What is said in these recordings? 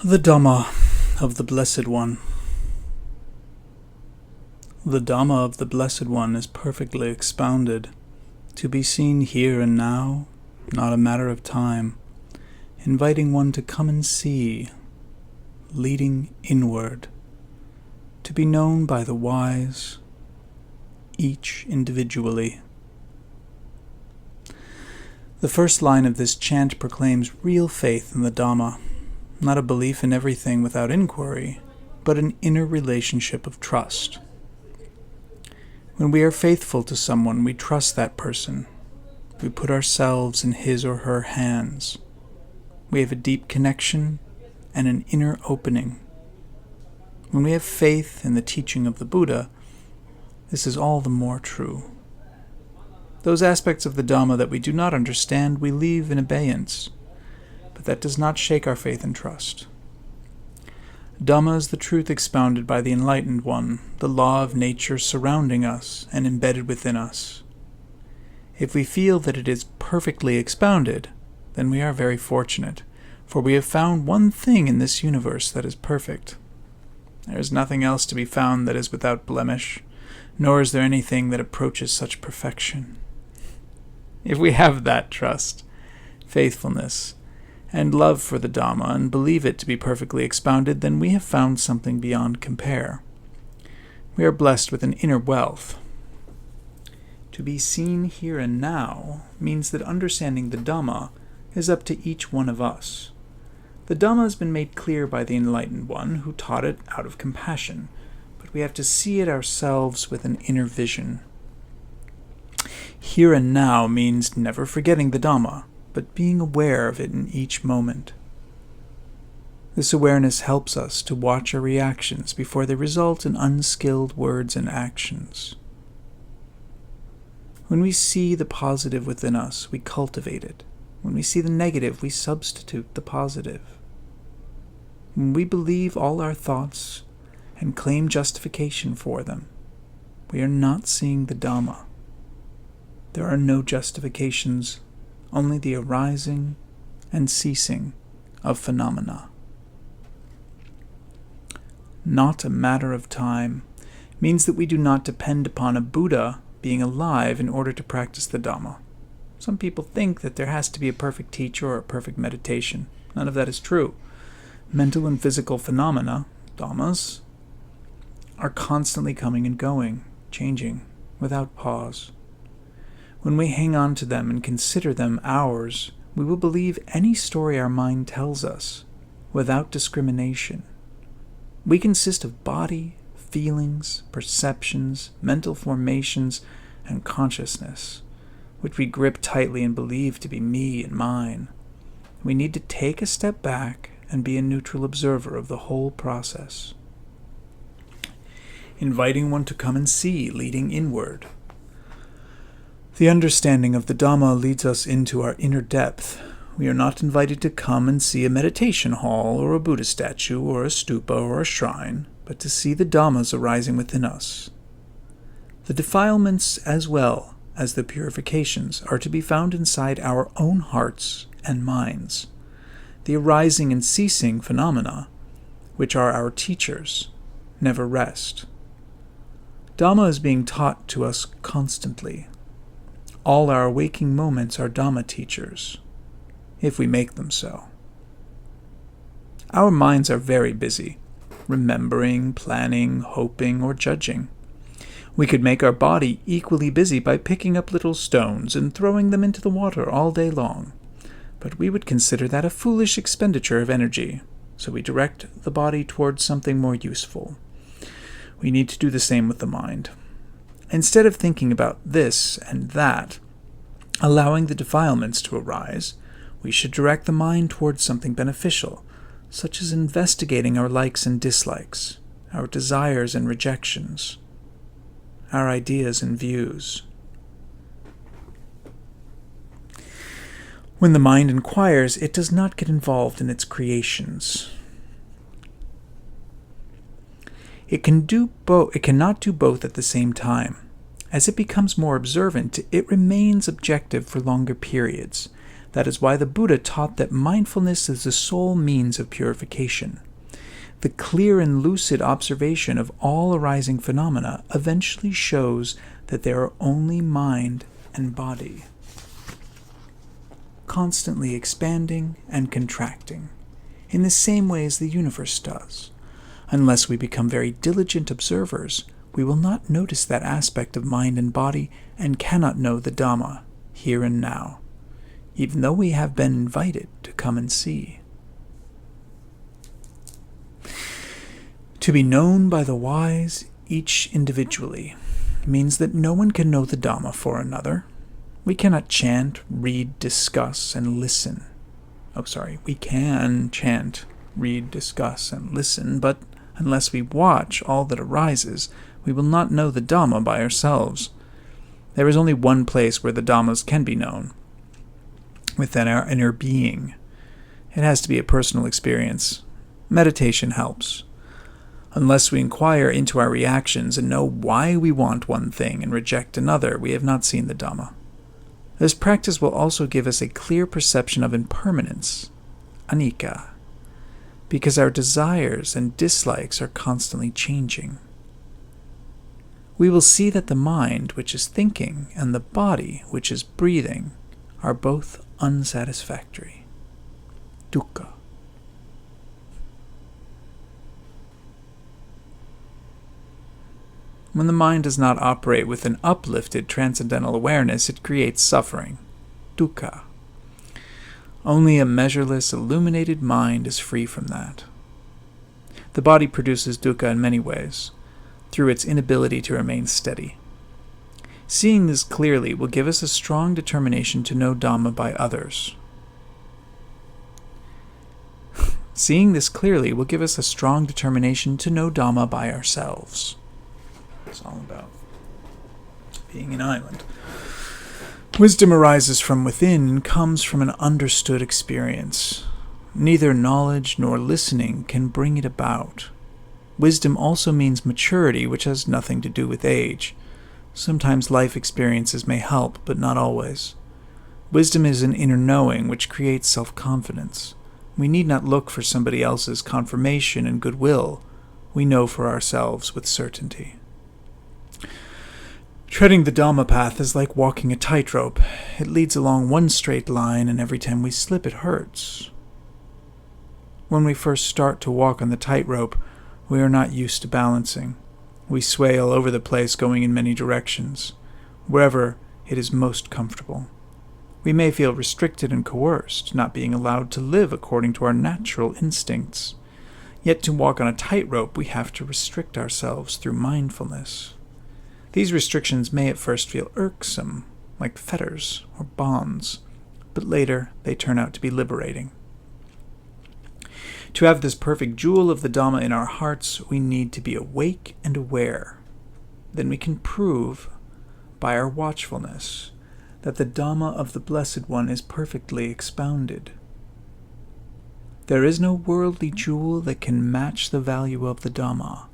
The Dhamma of the Blessed One. The Dhamma of the Blessed One is perfectly expounded, to be seen here and now, not a matter of time, inviting one to come and see, leading inward, to be known by the wise, each individually. The first line of this chant proclaims real faith in the Dhamma, not a belief in everything without inquiry, but an inner relationship of trust. When we are faithful to someone, we trust that person. We put ourselves in his or her hands. We have a deep connection and an inner opening. When we have faith in the teaching of the Buddha, this is all the more true. Those aspects of the Dhamma that we do not understand, we leave in abeyance, but that does not shake our faith and trust. Dhamma is the truth expounded by the Enlightened One, the law of nature surrounding us and embedded within us. If we feel that it is perfectly expounded, then we are very fortunate, for we have found one thing in this universe that is perfect. There is nothing else to be found that is without blemish, nor is there anything that approaches such perfection. If we have that trust, faithfulness, and love for the Dhamma, and believe it to be perfectly expounded, then we have found something beyond compare. We are blessed with an inner wealth. To be seen here and now means that understanding the Dhamma is up to each one of us. The Dhamma has been made clear by the Enlightened One, who taught it out of compassion, but we have to see it ourselves with an inner vision. Here and now means never forgetting the Dhamma, but being aware of it in each moment. This awareness helps us to watch our reactions before they result in unskilled words and actions. When we see the positive within us, we cultivate it. When we see the negative, we substitute the positive. When we believe all our thoughts and claim justification for them, we are not seeing the Dhamma. There are no justifications, only the arising and ceasing of phenomena. Not a matter of time means that we do not depend upon a Buddha being alive in order to practice the Dhamma. Some people think that there has to be a perfect teacher or a perfect meditation. None of that is true. Mental and physical phenomena, Dhammas, are constantly coming and going, changing, without pause. When we hang on to them and consider them ours, we will believe any story our mind tells us, without discrimination. We consist of body, feelings, perceptions, mental formations, and consciousness, which we grip tightly and believe to be me and mine. We need to take a step back and be a neutral observer of the whole process. Inviting one to come and see, leading inward. The understanding of the Dhamma leads us into our inner depth. We are not invited to come and see a meditation hall or a Buddha statue or a stupa or a shrine, but to see the Dhammas arising within us. The defilements as well as the purifications are to be found inside our own hearts and minds. The arising and ceasing phenomena, which are our teachers, never rest. Dhamma is being taught to us constantly. All our waking moments are Dhamma teachers, if we make them so. Our minds are very busy, remembering, planning, hoping, or judging. We could make our body equally busy by picking up little stones and throwing them into the water all day long, but we would consider that a foolish expenditure of energy, so we direct the body towards something more useful. We need to do the same with the mind. Instead of thinking about this and that, allowing the defilements to arise, we should direct the mind towards something beneficial, such as investigating our likes and dislikes, our desires and rejections, our ideas and views. When the mind inquires, it does not get involved in its creations. It cannot do both at the same time. As it becomes more observant, it remains objective for longer periods, That is why the Buddha taught that mindfulness is the sole means of purification. The clear and lucid observation of all arising phenomena eventually shows that they are only mind and body, constantly expanding and contracting, in the same way as the universe does. Unless we become very diligent observers, we will not notice that aspect of mind and body and cannot know the Dhamma, here and now, even though we have been invited to come and see. To be known by the wise, each individually, means that no one can know the Dhamma for another. We cannot chant, read, discuss, and listen. We can chant, read, discuss, and listen, but unless we watch all that arises, we will not know the Dhamma by ourselves. There is only one place where the Dhammas can be known, within our inner being. It has to be a personal experience. Meditation helps. Unless we inquire into our reactions and know why we want one thing and reject another, we have not seen the Dhamma. This practice will also give us a clear perception of impermanence, anicca, because our desires and dislikes are constantly changing. We will see that the mind, which is thinking, and the body, which is breathing, are both unsatisfactory. Dukkha. When the mind does not operate with an uplifted transcendental awareness, it creates suffering. Dukkha. Only a measureless, illuminated mind is free from that. The body produces dukkha in many ways, through its inability to remain steady. Seeing this clearly will give us a strong determination to know Dhamma by others. Seeing this clearly will give us a strong determination to know Dhamma by ourselves. It's all about being an island. Wisdom arises from within and comes from an understood experience. Neither knowledge nor listening can bring it about. Wisdom also means maturity, which has nothing to do with age. Sometimes life experiences may help, but not always. Wisdom is an inner knowing which creates self-confidence. We need not look for somebody else's confirmation and goodwill. We know for ourselves with certainty. Treading the Dhamma path is like walking a tightrope. It leads along one straight line, and every time we slip it hurts. When we first start to walk on the tightrope, we are not used to balancing. We sway all over the place, going in many directions, wherever it is most comfortable. We may feel restricted and coerced, not being allowed to live according to our natural instincts. Yet to walk on a tightrope, we have to restrict ourselves through mindfulness. These restrictions may at first feel irksome, like fetters or bonds, but later they turn out to be liberating. To have this perfect jewel of the Dhamma in our hearts, we need to be awake and aware. Then we can prove, by our watchfulness, that the Dhamma of the Blessed One is perfectly expounded. There is no worldly jewel that can match the value of the Dhamma.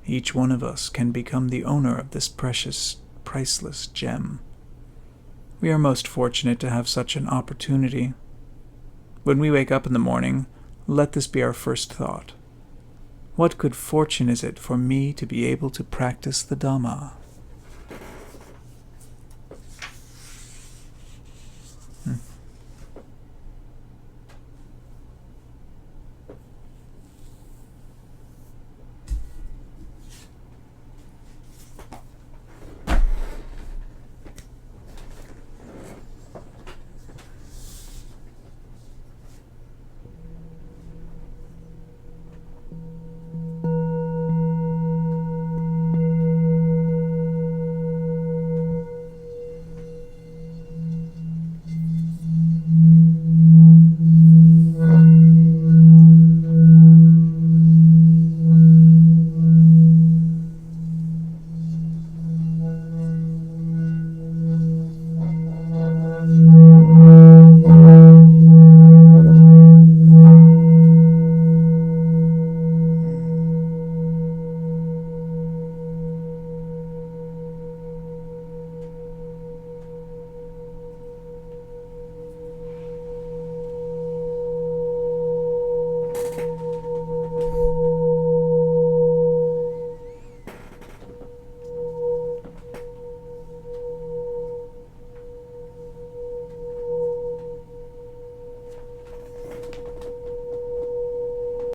Each one of us can become the owner of this precious, priceless gem. We are most fortunate to have such an opportunity. When we wake up in the morning, let this be our first thought. What good fortune is it for me to be able to practice the Dhamma?